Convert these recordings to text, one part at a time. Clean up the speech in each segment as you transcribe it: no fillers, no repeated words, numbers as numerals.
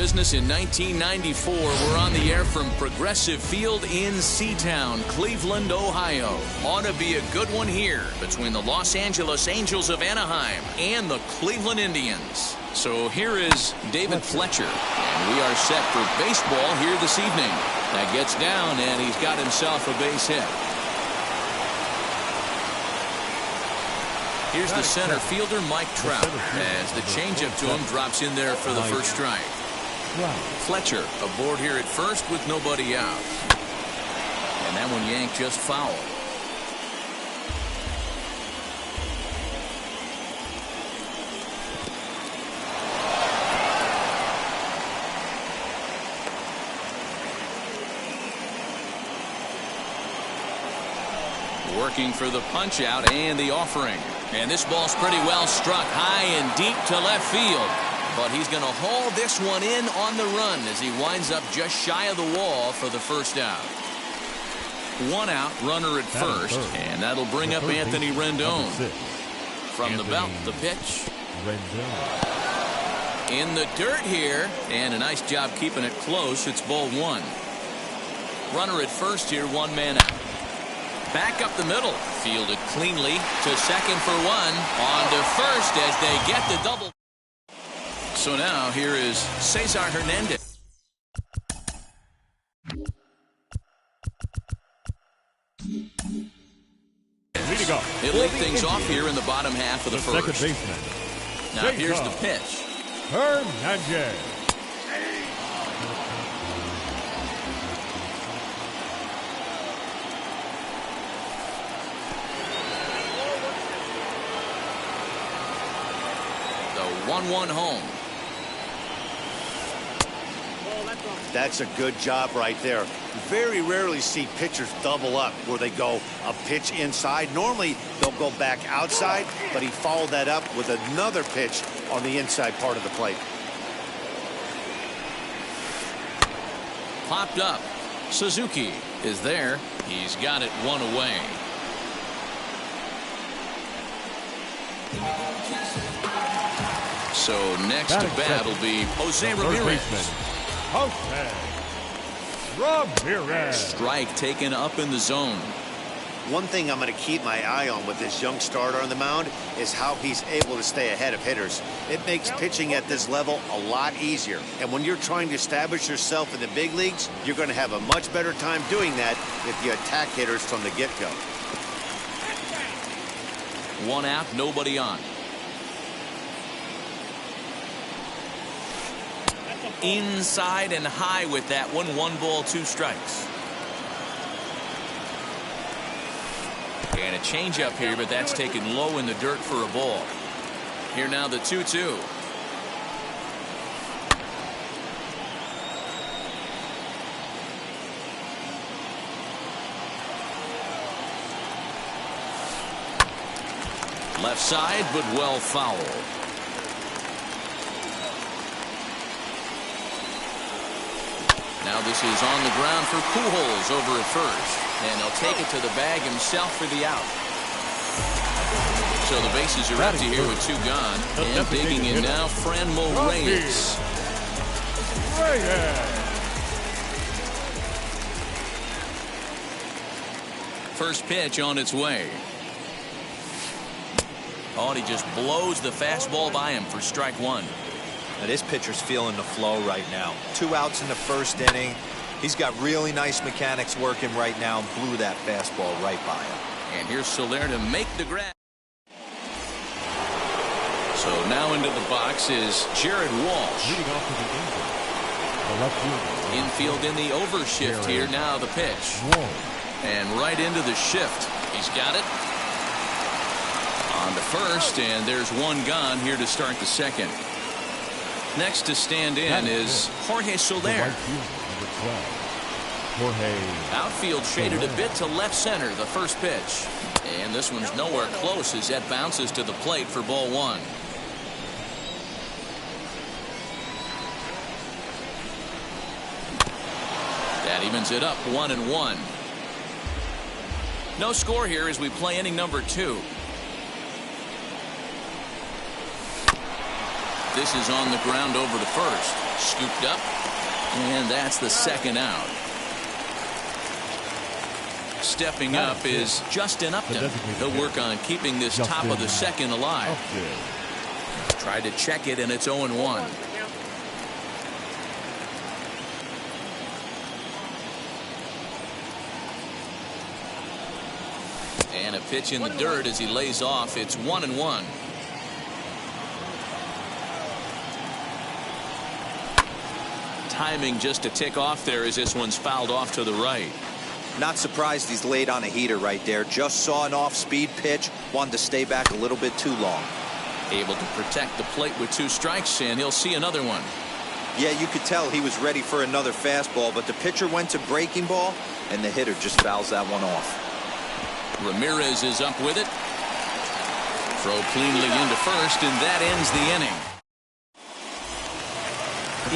business in 1994. We're on the air from Progressive Field in Seatown, Cleveland, Ohio. Ought to be a good one here between the Los Angeles Angels of Anaheim and the Cleveland Indians. So here is David Fletcher, and we are set for baseball here this evening. That gets down, and he's got himself a base hit. Here's the center fielder, Mike Trout, as the changeup to him drops in there for the first strike. Fletcher aboard here at first with nobody out. And that one yanked just foul. Working for the punch out and the offering. And this ball's pretty well struck high and deep to left field. But he's going to haul this one in on the run as he winds up just shy of the wall for the first out. One out, runner at first, and that'll bring up Anthony Rendon. From the belt, the pitch. In the dirt here, and a nice job keeping it close. It's ball one. Runner at first here, one man out. Back up the middle, fielded cleanly to second for one, on to first as they get the double. So now here is Cesar Hernandez. He'll lead things off here in the bottom half of the first. Now here's the pitch. Hernandez. The 1-1 home. That's a good job right there. Very rarely see pitchers double up where they go a pitch inside. Normally they'll go back outside, but he followed that up with another pitch on the inside part of the plate. Popped up. Suzuki is there. He's got it one away. So next to bat will be Jose Ramirez. Jose Ramirez. Strike taken up in the zone. One thing I'm going to keep my eye on with this young starter on the mound is how he's able to stay ahead of hitters. It makes pitching at this level a lot easier. And when you're trying to establish yourself in the big leagues, you're going to have a much better time doing that if you attack hitters from the get-go. One out, nobody on. Inside and high with that one. 1 ball, 2 strikes. And a changeup here, but that's taken low in the dirt for a ball. Here now the 2-2. Left side, but well foul. Now this is on the ground for Pujols over at first. And he'll take it to the bag himself for the out. So the bases are empty here with 2 gone. And digging in now, Franmil Reyes. First pitch on its way. Oh, and he just blows the fastball by him for strike 1. Now this pitcher's feeling the flow right now. 2 outs in the first inning. He's got really nice mechanics working right now and blew that fastball right by him. And here's Soler to make the grab. So now into the box is Jared Walsh. Infield in the overshift here. Now the pitch. And right into the shift. He's got it. On to first, and there's 1 gone here to start the second. Next to stand in is Jorge Soler. Outfield shaded a bit to left center, the first pitch. And this one's nowhere close as that bounces to the plate for ball 1. That evens it up 1-1. No score here as we play inning number 2. This is on the ground over to first. Scooped up, and that's the second out. Stepping up is Justin Upton. He'll work on keeping this top of the second alive. Tried to check it, and it's 0-1. And a pitch in the dirt as he lays off. It's 1-1. Timing just a tick off there as this one's fouled off to the right. Not surprised he's laid on a heater right there. Just saw an off-speed pitch. Wanted to stay back a little bit too long. Able to protect the plate with 2 strikes, and he'll see another one. Yeah, you could tell he was ready for another fastball, but the pitcher went to breaking ball, and the hitter just fouls that one off. Ramirez is up with it. Throw cleanly into first, and that ends the inning.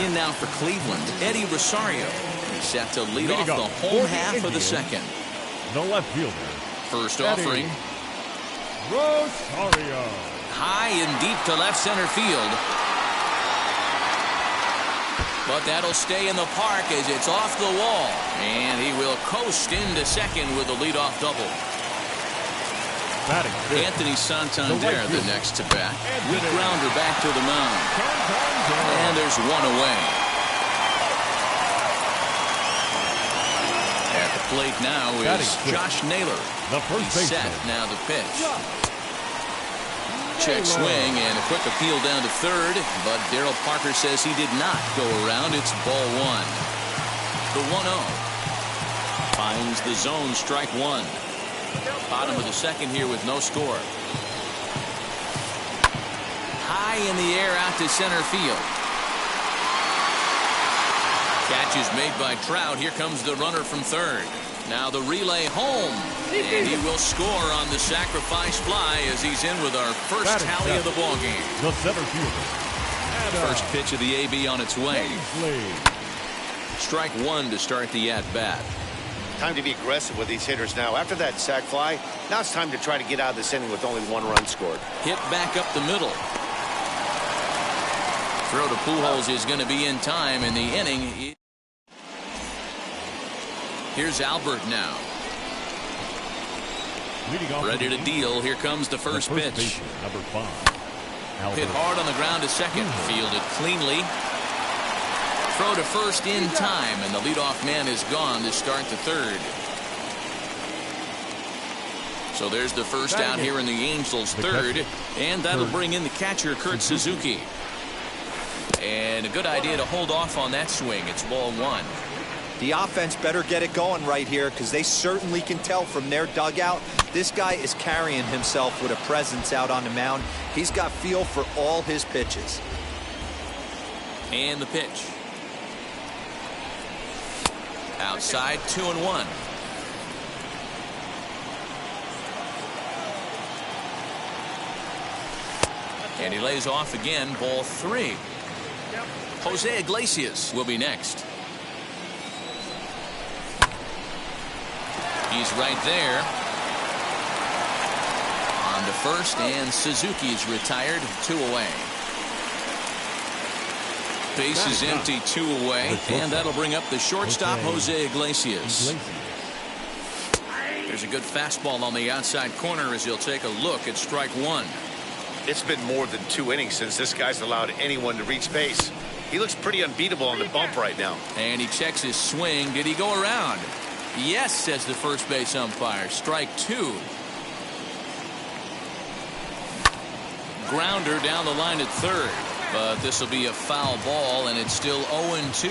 In now for Cleveland, Eddie Rosario. He's set to lead off the home half of the second. The left fielder. First offering. Rosario. High and deep to left center field. But that'll stay in the park as it's off the wall. And he will coast into second with a leadoff double. Anthony Santander the next to bat. Weak grounder back to the mound. And there's one away. At the plate now is Josh Naylor. He's set now the pitch. Check swing and a quick appeal down to third, but Daryl Parker says he did not go around. It's ball 1. The 1-0. Finds the zone, strike 1. Bottom of the second here with no score. High in the air out to center field. Catch is made by Trout. Here comes the runner from third. Now the relay home. And he will score on the sacrifice fly as he's in with our first tally of the ballgame. The center fielder. First pitch of the AB on its way. Strike 1 to start the at-bat. Time to be aggressive with these hitters now. After that sac fly, now it's time to try to get out of this inning with only 1 run scored. Hit back up the middle. Throw to Pujols is going to be in time in the inning. Here's Albert now. Ready to deal. Here comes the first pitch. Number 5. Hit hard on the ground to second. Fielded cleanly. Throw to first in time, and the leadoff man is gone to start the third. So there's the first out here in the Angels' third, and that'll bring in the catcher, Kurt Suzuki. And a good idea to hold off on that swing. It's ball 1. The offense better get it going right here because they certainly can tell from their dugout. This guy is carrying himself with a presence out on the mound. He's got feel for all his pitches. And the pitch. Outside, 2-1. And he lays off again, ball 3. Jose Iglesias will be next. He's right there. On to first, and Suzuki's retired, 2 away. Base is empty, 2 away, and that'll bring up the shortstop, Jose Iglesias. There's a good fastball on the outside corner as he'll take a look at strike 1. It's been more than 2 innings since this guy's allowed anyone to reach base. He looks pretty unbeatable on the bump right now. And he checks his swing. Did he go around? Yes, says the first base umpire. Strike 2. Grounder down the line at third. But this will be a foul ball, and it's still 0-2.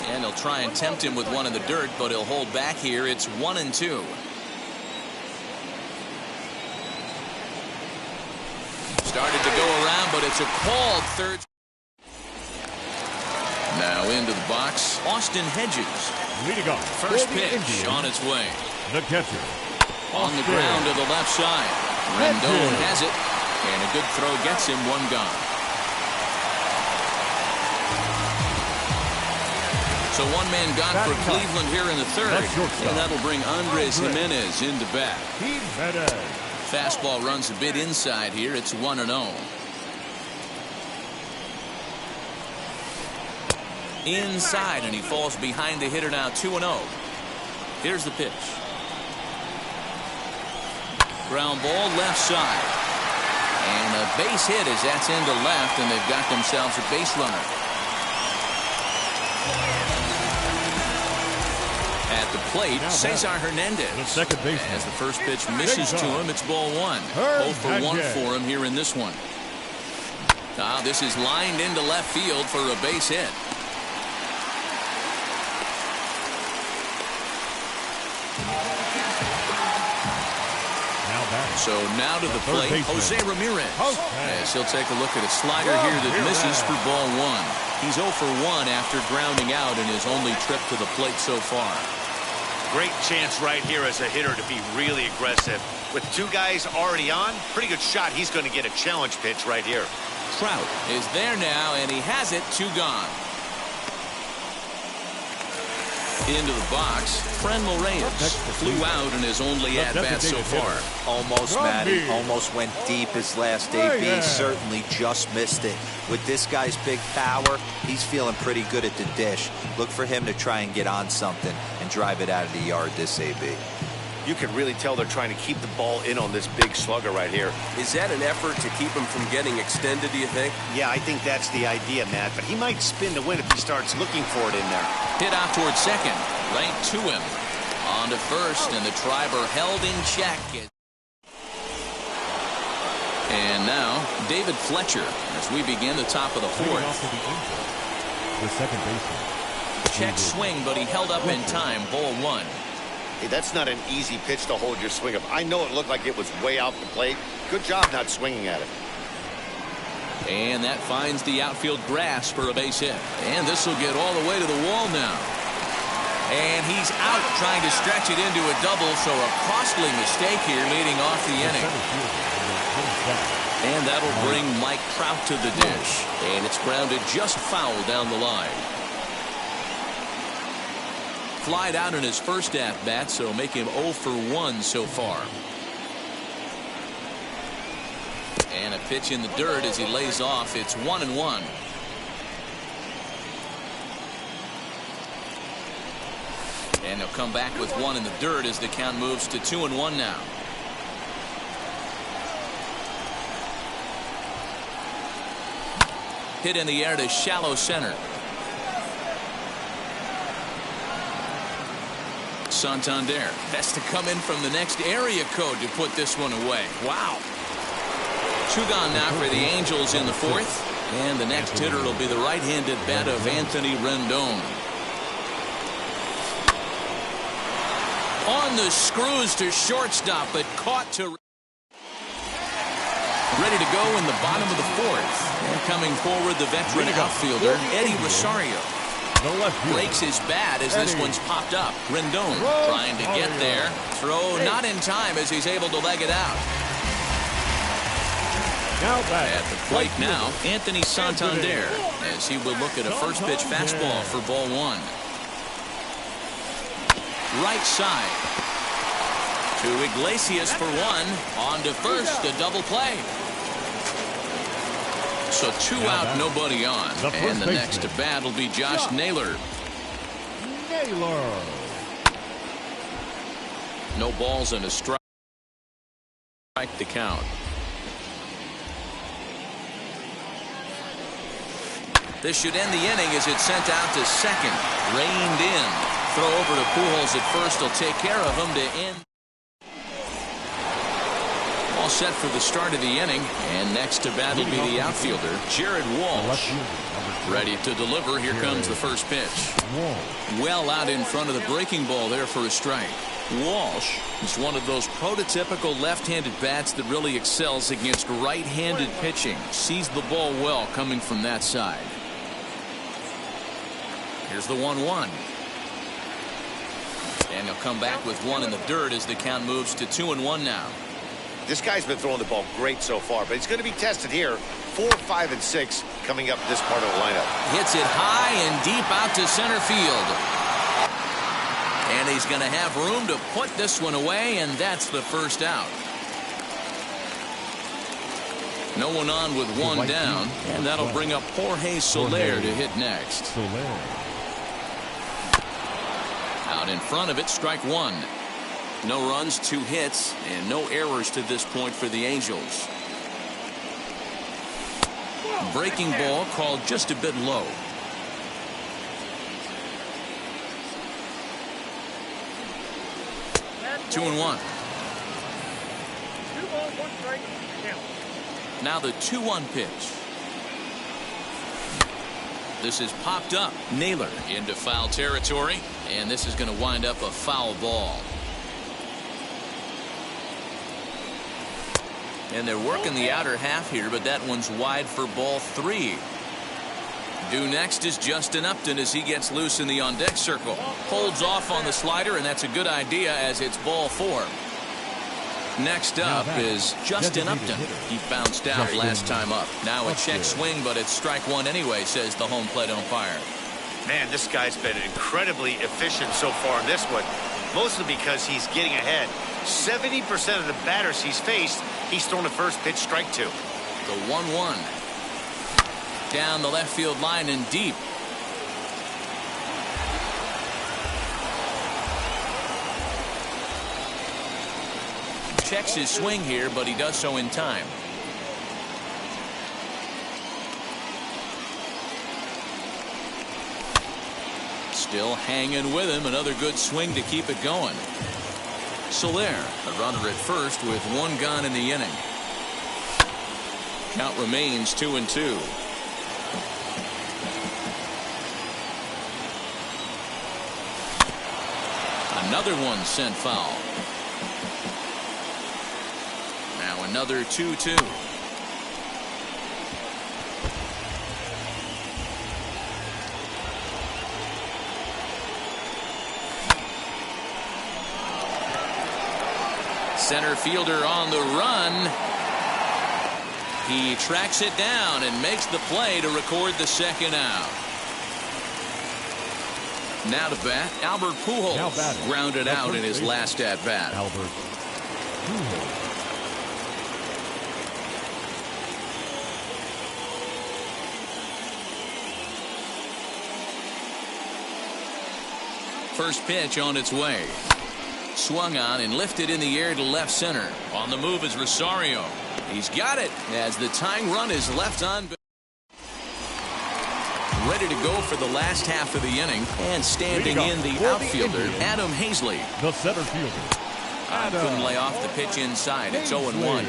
And he'll try and tempt him with one in the dirt, but he'll hold back here. It's 1-2. Started to go around, but it's a called third. Now into the box, Austin Hedges. Leading off. First pitch on its way. The catcher. On the ground to the left side. Rendon has it. And a good throw gets him, 1 gone. So 1 man gone for Cleveland here in the third. And that'll bring Andres Jimenez into bat. fastball runs a bit inside here. It's 1-0. Inside, and he falls behind the hitter now. 2-0. Here's the pitch. Ground ball left side. And a base hit as that's into left, and they've got themselves a base runner. At the plate, Cesar Hernandez. The second baseman. As the first pitch misses to him, it's ball one. 0 for 1 for him here in this one. Now this is lined into left field for a base hit. So now to the plate, Jose Ramirez. As he'll take a look at a slider here that misses for ball one. He's 0 for 1 after grounding out in his only trip to the plate so far. Great chance right here as a hitter to be really aggressive. With 2 guys already on, pretty good shot. He's going to get a challenge pitch right here. Trout is there now, and he has it. 2 gone. Into the box, Franmil Reyes flew out in his only at-bat so far. Almost, Matty. Almost went deep his last AB. Certainly just missed it. With this guy's big power, he's feeling pretty good at the dish. Look for him to try and get on something and drive it out of the yard this AB. You can really tell they're trying to keep the ball in on this big slugger right here. Is that an effort to keep him from getting extended, do you think? Yeah, I think that's the idea, Matt. But he might spin to win if he starts looking for it in there. Hit out towards second. Right to him. On to first, and the Triber held in check. And now, David Fletcher as we begin the top of the fourth. The second baseman. Check swing, but he held up in time. Ball one. Hey, that's not an easy pitch to hold your swing of. I know it looked like it was way out the plate. Good job not swinging at it. And that finds the outfield grass for a base hit. And this will get all the way to the wall now. And he's out trying to stretch it into a double, so a costly mistake here leading off the inning. And that'll bring Mike Trout to the dish. And it's grounded just foul down the line. Flied out in his first at-bat, so make him 0 for 1 so far. And a pitch in the dirt as he lays off. It's 1-1. And he'll come back with 1 in the dirt as the count moves to 2-1 now. Hit in the air to shallow center. Santander has to come in from the next area code to put this one away. Wow. 2 gone now for the Angels in the fourth. And the next hitter will be the right-handed bat of Anthony Rendon. On the screws to shortstop, but caught to... Ready to go in the bottom of the fourth. And coming forward, the veteran outfielder, Eddie Rosario. Breaks his bat as this one's popped up. Rendon trying to get there. Throw not in time as he's able to leg it out. At the plate now, Anthony Santander as he will look at a first pitch fastball for ball one. Right side. To Iglesias for 1. On to first, a double play. So 2 out, nobody on. And the next to bat will be Josh Naylor. No balls and a strike. Strike the count. This should end the inning as it's sent out to second. Reined in. Throw over to Pujols at first. Will take care of him to end. All set for the start of the inning. And next to bat will be the outfielder, Jared Walsh. Ready to deliver. Here comes the first pitch. Well out in front of the breaking ball there for a strike. Walsh is one of those prototypical left-handed bats that really excels against right-handed pitching. Sees the ball well coming from that side. Here's the 1-1. And he'll come back with 1 in the dirt as the count moves to 2-1 now. This guy's been throwing the ball great so far, but he's going to be tested here. 4, 5, and 6 coming up this part of the lineup. Hits it high and deep out to center field. And he's going to have room to put this one away, and that's the first out. No one on with one down, and that'll bring up Jorge Soler to hit next. Out in front of it, strike one. No runs, 2 hits, and no errors to this point for the Angels. Breaking ball called just a bit low. Two and one. Now the 2-1 pitch. This is popped up. Naylor into foul territory, and this is going to wind up a foul ball. And they're working the outer half here, but that one's wide for ball 3. Due next is Justin Upton as he gets loose in the on-deck circle. Holds off on the slider, and that's a good idea as it's ball 4. Next up is Justin Upton. He bounced out last time up. Now a check swing, but it's strike one anyway, says the home plate umpire. Man, this guy's been incredibly efficient so far in this one, mostly because he's getting ahead. 70% of the batters he's faced, he's thrown a first pitch strike to. The 1-1. Down the left field line and deep. Checks his swing here, but he does so in time. Still hanging with him. Another good swing to keep it going. Soler, a runner at first with 1 gone in the inning. Count remains 2-2. Another one sent foul. Now another 2-2. Center fielder on the run. He tracks it down and makes the play to record the second out. Now to bat, Albert Pujols, grounded out in his last at bat. Albert Pujols. First pitch on its way. Swung on and lifted in the air to left center. On the move is Rosario. He's got it as the tying run is left on. Ready to go for the last half of the inning, and standing in the outfielder, Adam Hazley. The center fielder. Couldn't lay off the pitch inside. It's 0-1.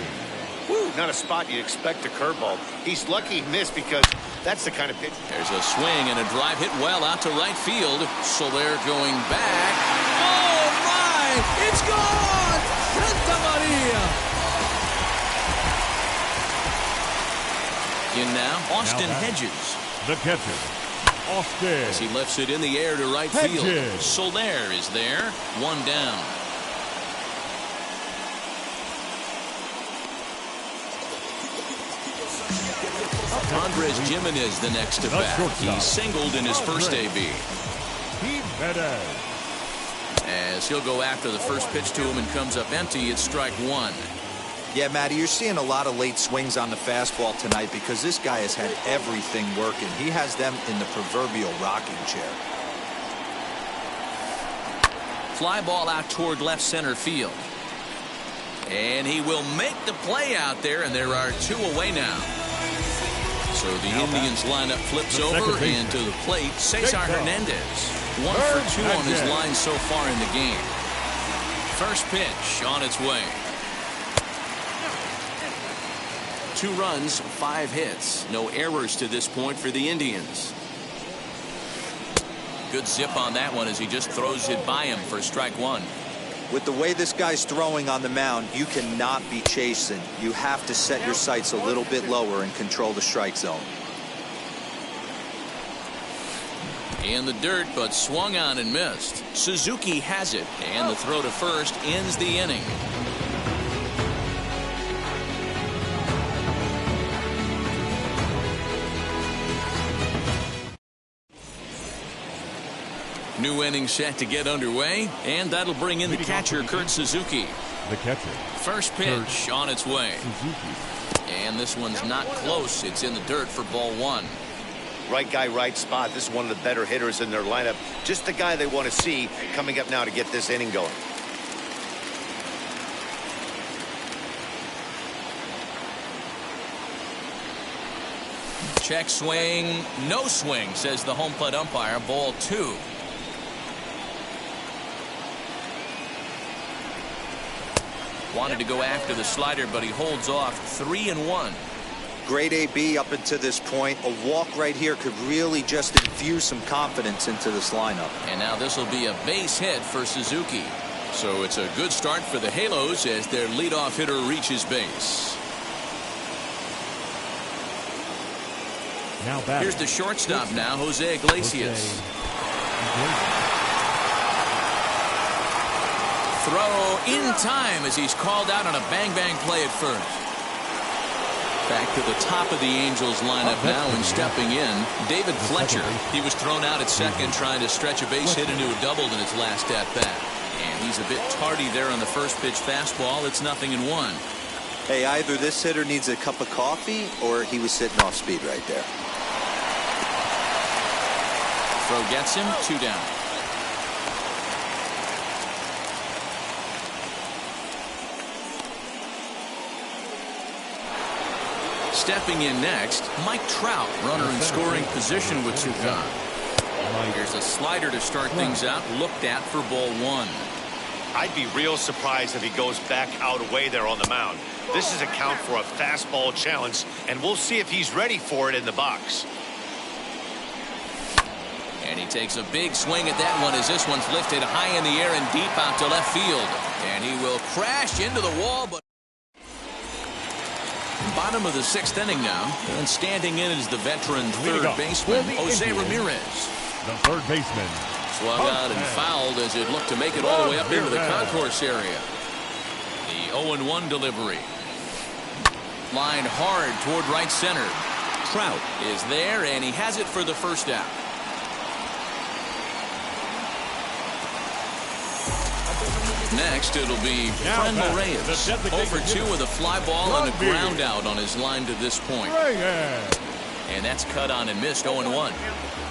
Not a spot you'd expect a curveball. He's lucky he missed because that's the kind of pitch. There's a swing and a drive hit well out to right field. Soler going back. Oh my! It's gone! Santa Maria! In now, Austin Hedges. The catcher, Austin. As he lifts it in the air to right field. Soler is there. 1 down. Andres Gimenez the next to bat. He singled in his first AB. As he'll go after the first pitch to him and comes up empty, it's strike 1. Yeah, Matty, you're seeing a lot of late swings on the fastball tonight because this guy has had everything working. He has them in the proverbial rocking chair. Fly ball out toward left center field. And he will make the play out there, and there are 2 away now. So the Indians lineup flips over, and to the plate, Cesar Hernandez. 1 for 2 on his line so far in the game. First pitch on its way. 2 runs, 5 hits. No errors to this point for the Indians. Good zip on that one as he just throws it by him for strike 1. With the way this guy's throwing on the mound, you cannot be chasing. You have to set your sights a little bit lower and control the strike zone. In the dirt, but swung on and missed. Suzuki has it, and the throw to first ends the inning. New inning set to get underway, and that'll bring in the catcher, Kurt Suzuki. The catcher. First pitch on its way. Suzuki. And this one's not close. It's in the dirt for ball one. Right guy, right spot. This is one of the better hitters in their lineup. Just the guy they want to see coming up now to get this inning going. Check swing, no swing, says the home plate umpire. Ball two. Wanted to go after the slider, but he holds off. 3-1. Great AB up until this point. A walk right here could really just infuse some confidence into this lineup. And now this will be a base hit for Suzuki. So it's a good start for the Halos as their leadoff hitter reaches base. Now batting. Here's the shortstop now, Jose Iglesias. Throw in time as he's called out on a bang-bang play at first. Back to the top of the Angels lineup now, and stepping in, David Fletcher. He was thrown out at second trying to stretch a base hit into a double in his last at-bat. And he's a bit tardy there on the first pitch fastball. It's 0-1. Hey, either this hitter needs a cup of coffee or he was sitting off speed right there. Throw gets him, 2 down. Stepping in next, Mike Trout, runner in scoring position with 2 gone. Here's a slider to start things out, looked at for ball one. I'd be real surprised if he goes back out away there on the mound. This is a count for a fastball challenge, and we'll see if he's ready for it in the box. And he takes a big swing at that one as this one's lifted high in the air and deep out to left field. And he will crash into the wall, but bottom of the 6th inning now, and standing in is the veteran third baseman, Jose Ramirez. The third baseman. Swung out and fouled as it looked to make it all the way up into the concourse area. The 0-1 delivery. Line hard toward right center. Trout is there, and he has it for the first out. Next, it'll be Franmil Reyes. 0 for 2 with a fly ball and a ground out on his line to this point. And that's cut on and missed. 0-1.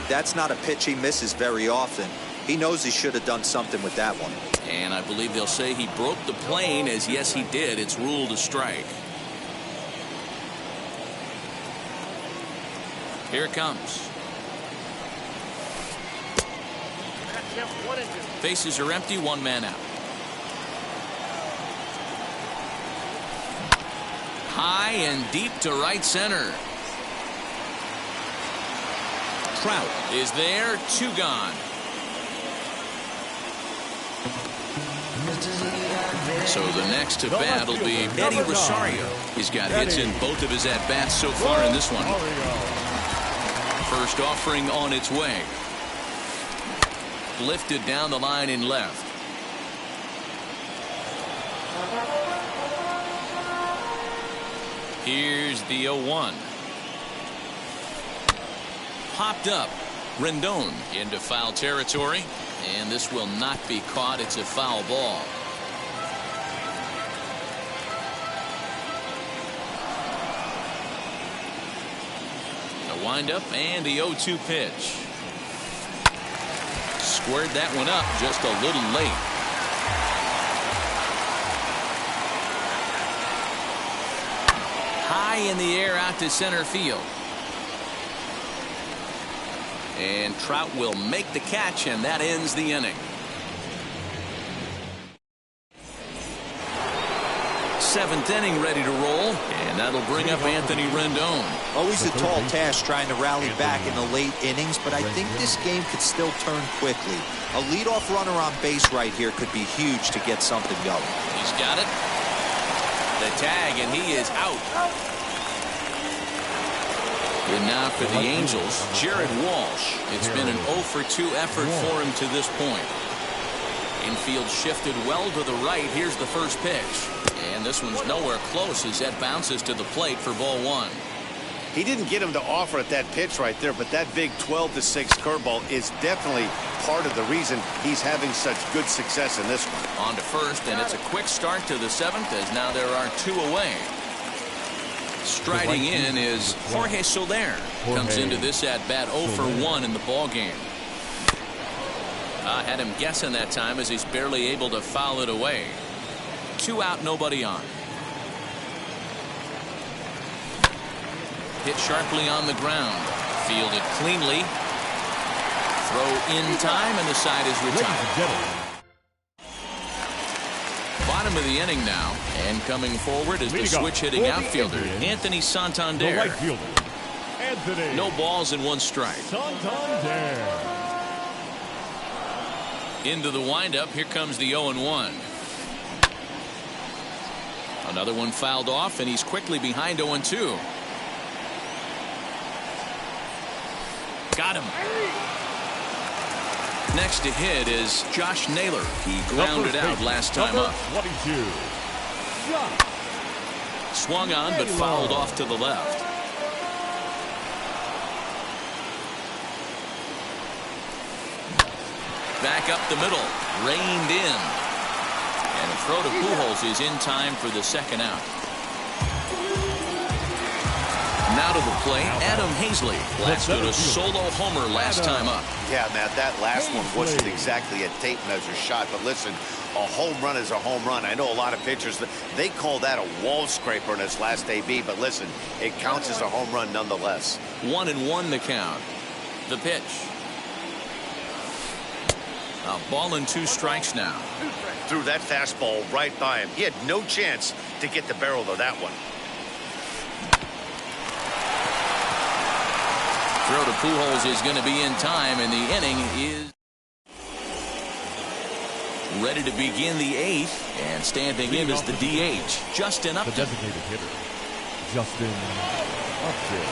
That's not a pitch he misses very often. He knows he should have done something with that one. And I believe they'll say he broke the plane, as yes, he did. It's ruled a strike. Here it comes. Bases are empty, 1 man out. High and deep to right center. Trout is there, 2 gone. So the next to bat will be Eddie Rosario. He's got hits in both of his at-bats so far in this one. First offering on its way. Lifted down the line in left. Here's the 0-1. Popped up. Rendon into foul territory. And this will not be caught. It's a foul ball. The windup and the 0-2 pitch. Squared that one up just a little late. High in the air out to center field. And Trout will make the catch, and that ends the inning. 7th inning ready to roll, and that'll bring up Anthony Rendon. Always a tall task trying to rally back in the late innings, but I think this game could still turn quickly. A leadoff runner on base right here could be huge to get something going. He's got it. The tag, and he is out. And now for the Angels, Jared Walsh. It's been an 0 for 2 effort for him to this point. Infield shifted well to the right. Here's the first pitch. And this one's nowhere close as that bounces to the plate for ball 1. He didn't get him to offer at that pitch right there, but that big 12-6 curveball is definitely part of the reason he's having such good success in this one. On to first, and it's a quick start to the 7th as now there are 2 away. Striding in is Jorge Soler. Comes into this at bat 0 for 1 in the ball game. Had him guessing that time as he's barely able to foul it away. 2 out, nobody on. Hit sharply on the ground. Fielded cleanly. Throw in time, and the side is retired. Bottom of the inning now, and coming forward is the switch-hitting outfielder, Anthony Santander. The right fielder, Anthony. No balls and 1 strike. Santander. Into the windup, here comes the 0-1. Another one fouled off, and he's quickly behind 0-2. Got him. Next to hit is Josh Naylor. He grounded out last time up. 22. Swung on but fouled off to the left. Back up the middle. Reined in. And a throw to Pujols is in time for the 2nd out. Now to the plate, Adam Hazley. Blasted a solo homer last time up. Yeah, Matt, that last one wasn't exactly a tape measure shot, but listen, a home run is a home run. I know a lot of pitchers, they call that a wall scraper in its last AB, but listen, it counts as a home run nonetheless. 1-1 the count. The pitch. A ball and 2 strikes now. Threw that fastball right by him. He had no chance to get the barrel of that one. Throw to Pujols is going to be in time, and the inning is ready to begin the 8th. And standing in is the DH, Justin Upton. The designated hitter, Justin Upton.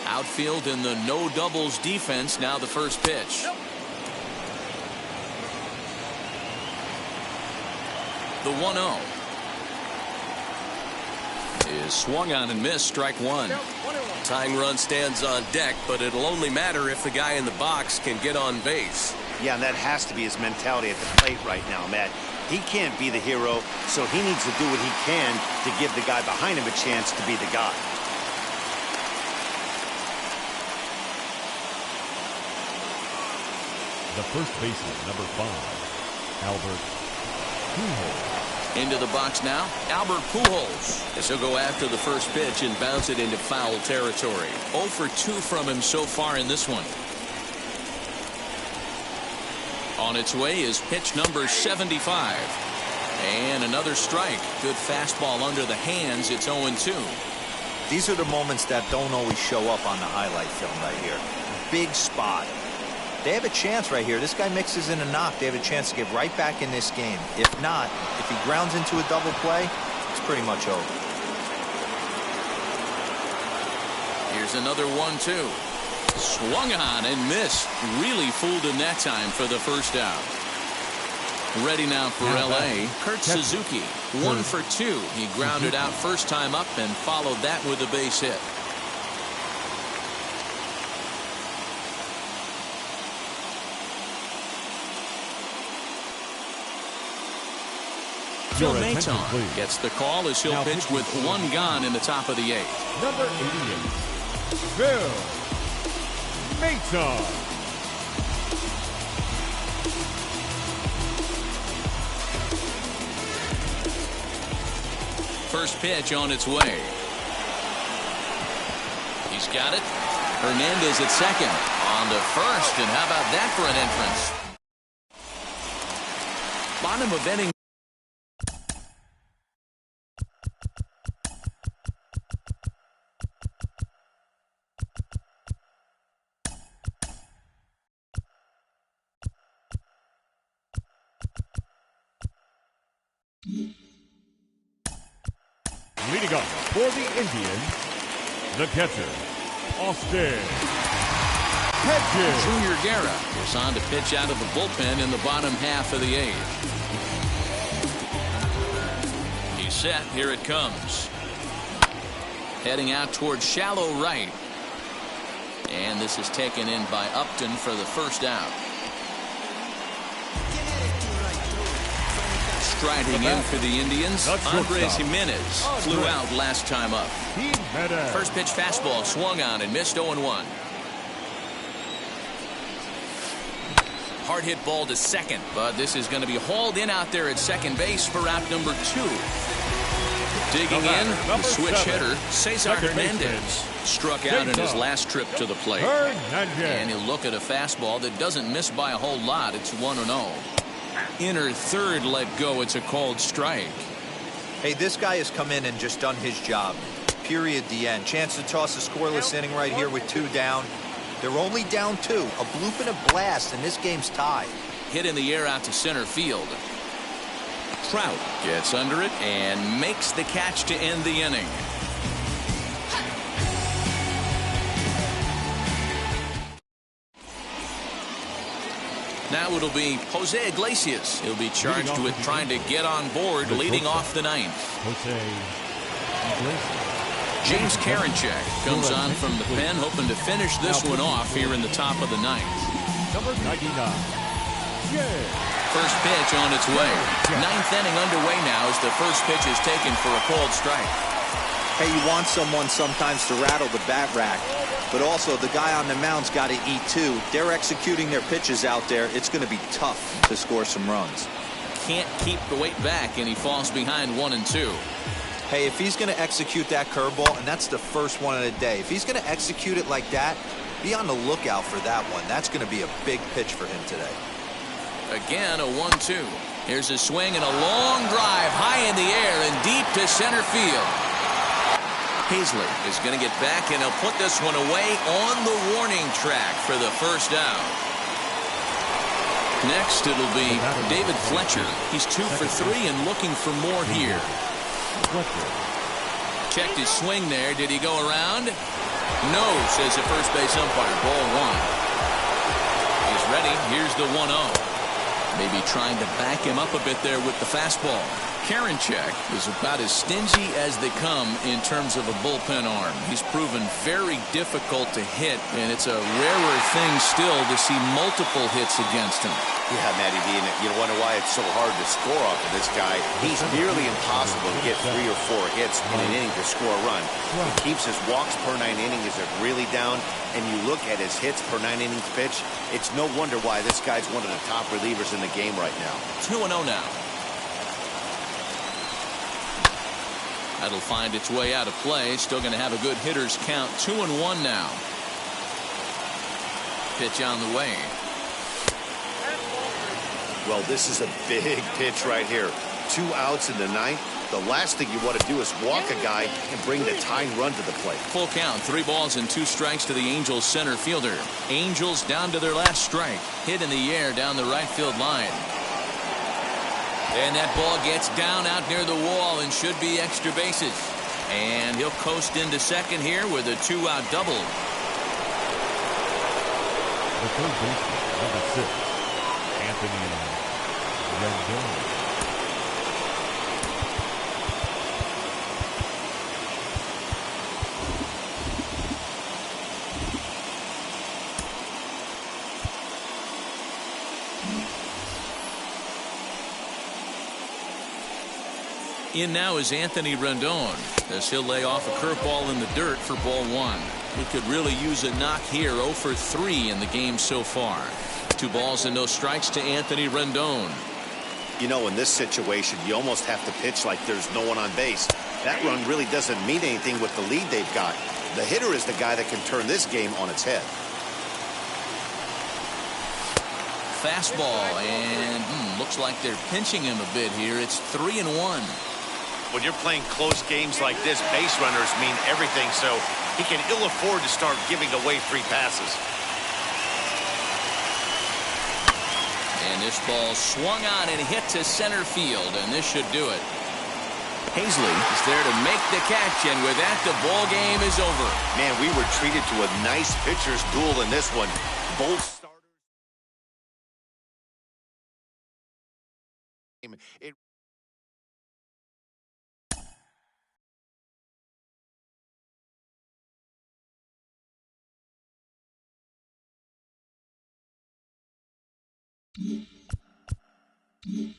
Outfield in the no doubles defense. Now the first pitch. The 1-0 is swung on and missed. Strike 1. Tying run stands on deck, but it'll only matter if the guy in the box can get on base. Yeah, and that has to be his mentality at the plate right now, Matt. He can't be the hero, so he needs to do what he can to give the guy behind him a chance to be the guy. The first baseman, number 5, Albert Pujols. Into the box now, Albert Pujols. As he'll go after the first pitch and bounce it into foul territory. 0 for 2 from him so far in this one. On its way is pitch number 75. And another strike. Good fastball under the hands. It's 0-2. These are the moments that don't always show up on the highlight film right here. Big spot. They have a chance right here. This guy mixes in a knock. They have a chance to get right back in this game. If not, if he grounds into a double play, it's pretty much over. Here's another 1-2. Swung on and missed. Really fooled him that time for the first out. Ready now for L.A. Kurt Suzuki. 1 for 2. He grounded out first time up and followed that with a base hit. Phil Maton gets the call as he'll pitch with 1 gone in the top of the 8th. Number 88, Phil Maton. First pitch on its way. He's got it. Hernandez at second. On to first, and how about that for an entrance? Bottom of inning. Leading up for the Indians, the catcher, Austin Hedges. Junior Guerra is on to pitch out of the bullpen in the bottom half of the 8th. He's set. Here it comes. Heading out towards shallow right. And this is taken in by Upton for the first out. Striding in for the Indians, Andres Jimenez flew out last time up. First pitch fastball swung on and missed 0-1. Hard hit ball to second, but this is going to be hauled in out there at second base for out number 2. Digging in, the switch hitter, Cesar Hernandez. Struck out in his last trip to the plate. And he'll look at a fastball that doesn't miss by a whole lot. It's 1-0. Inner third let go. It's a called strike. Hey, this guy has come in and just done his job. Period. The end. Chance to toss a scoreless inning right here with 2 down. They're only down 2. A bloop and a blast, and this game's tied. Hit in the air out to center field. Trout gets under it and makes the catch to end the inning. Now it'll be Jose Iglesias. He'll be charged with trying to get on board, leading off the 9th. James Karinchak comes on from the pen, hoping to finish this one off here in the top of the 9th. Number 99. First pitch on its way. 9th inning underway now as the first pitch is taken for a called strike. Hey, you want someone sometimes to rattle the bat rack, but also the guy on the mound's got to eat too. They're executing their pitches out there. It's going to be tough to score some runs. Can't keep the weight back, and he falls behind 1-2. Hey, if he's going to execute that curveball, and that's the first one of the day, if he's going to execute it like that, be on the lookout for that one. That's going to be a big pitch for him today. Again, a 1-2. Here's a swing and a long drive high in the air and deep to center field. Hazlett is going to get back, and he'll put this one away on the warning track for the first out. Next, it'll be David Fletcher. He's 2 for 3 and looking for more here. Checked his swing there. Did he go around? No, says the first base umpire. Ball 1. He's ready. Here's the 1-0. Maybe trying to back him up a bit there with the fastball. Karinchak is about as stingy as they come in terms of a bullpen arm. He's proven very difficult to hit, and it's a rarer thing still to see multiple hits against him. Yeah, Matty D, and you wonder why it's so hard to score off of this guy. He's nearly impossible to get 3 or 4 hits in an inning to score a run. He keeps his walks per 9 innings are really down, and you look at his hits per 9 innings pitch, it's no wonder why this guy's one of the top relievers in the game right now. 2-0 now. That'll find its way out of play. Still going to have a good hitter's count. 2-1 now. Pitch on the way. Well, this is a big pitch right here. 2 outs in the 9th. The last thing you want to do is walk a guy and bring the tying run to the plate. Full count. 3 balls and 2 strikes to the Angels center fielder. Angels down to their last strike. Hit in the air down the right field line. And that ball gets down out near the wall and should be extra bases. And he'll coast into second here with a 2-out double. The third baseman, number 6, Anthony Rendon. In now is Anthony Rendon as he'll lay off a curveball in the dirt for ball 1. He could really use a knock here. 0 for 3 in the game so far. 2 balls and no strikes to Anthony Rendon. You know, in this situation, you almost have to pitch like there's no one on base. That run really doesn't mean anything with the lead they've got. The hitter is the guy that can turn this game on its head. Fastball, and looks like they're pinching him a bit here. It's 3-1. When you're playing close games like this, base runners mean everything, so he can ill afford to start giving away free passes. And this ball swung on and hit to center field, and this should do it. Hazley is there to make the catch, and with that, the ball game is over. Man, we were treated to a nice pitcher's duel in this one. Both starters. It